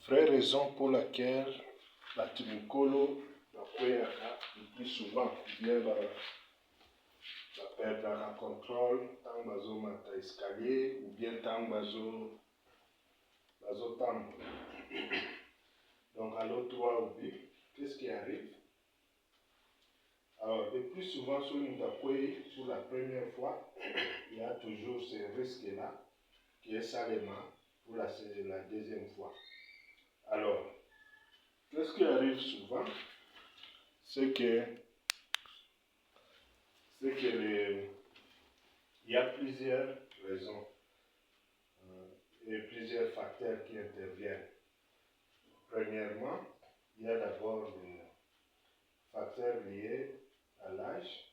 vraie raison pour laquelle la Timikolo le plus souvent vient la perdre en contrôle, tant bazo mata escalier ou bien tant bazo tam. Donc à l'autre oubi, qu'est-ce qui arrive? Alors le plus souvent sur une pour la première fois, il y a toujours ce risque-là qui est salement pour la deuxième fois. Alors, qu'est-ce qui arrive souvent? C'est que il y a plusieurs raisons et plusieurs facteurs qui interviennent. Premièrement, il y a d'abord les facteurs liés à l'âge.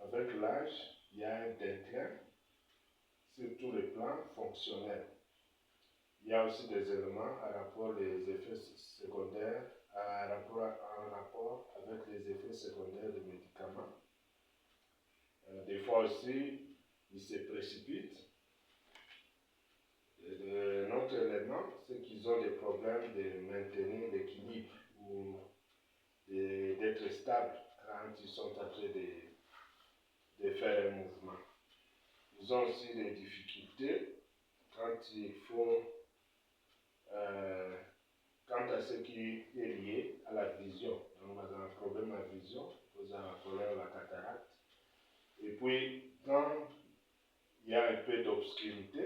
Avec l'âge, il y a un déclin sur tous les plans fonctionnels. Il y a aussi des éléments à rapport des effets secondaires, en rapport avec les effets secondaires des médicaments. Des fois aussi, ils se précipitent. Un autre élément, c'est qu'ils ont des problèmes de maintenir l'équilibre ou d'être stable quand ils sont en train de faire un mouvement. Ils ont aussi des difficultés quand il faut, quant à ce qui est lié à la vision. Donc, on a un problème à vision, on a un problème à la cataracte. Et puis, quand il y a un peu d'obscurité,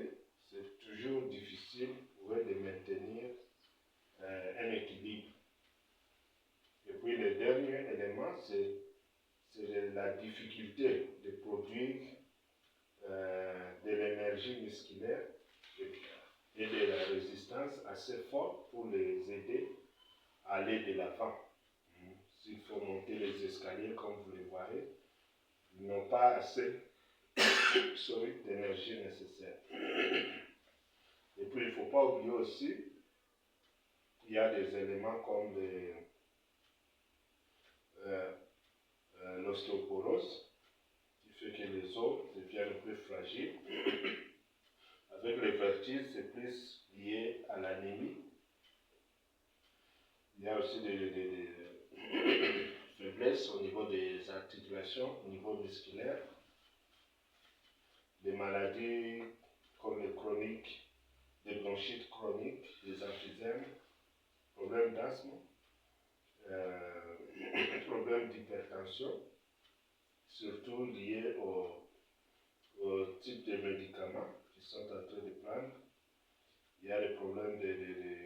c'est toujours difficile pour eux de maintenir un équilibre. Et puis, le dernier élément, c'est la difficulté de produire de l'énergie musculaire et de la résistance assez forte pour les aider à aller de l'avant. S'il faut monter les escaliers, comme vous le voyez, ils n'ont pas assez d'énergie nécessaire. Et puis, il ne faut pas oublier aussi qu'il y a des éléments comme l'ostéoporose, qui fait que les os deviennent plus fragiles. Avec les vertiges, c'est plus lié à l'anémie. Il y a aussi des faiblesses au niveau des articulations, au niveau musculaire. Des maladies comme les chroniques, des bronchites chroniques, des emphysèmes, problèmes d'asthme, problèmes d'hypertension, surtout liés au type de médicaments qu'ils sont en train de prendre. Il y a des problèmes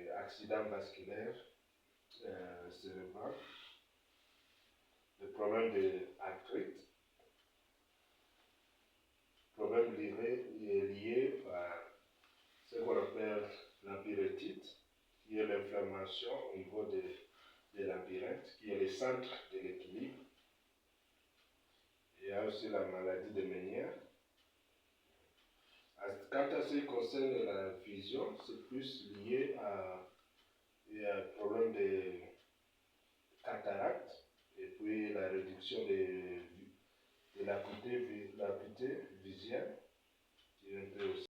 d'accidents vasculaires cérébraux, des problèmes d'arthrite, problèmes liés à ce qu'on appelle l'empyrétite, qui est l'inflammation au niveau de l'empyrète, qui est le centre de l'équilibre. Il y a aussi la maladie de Ménière. Quant à ce qui concerne la vision, c'est plus lié à un problème de cataracte et puis la réduction de l'acuité visuelle qui est un peu aussi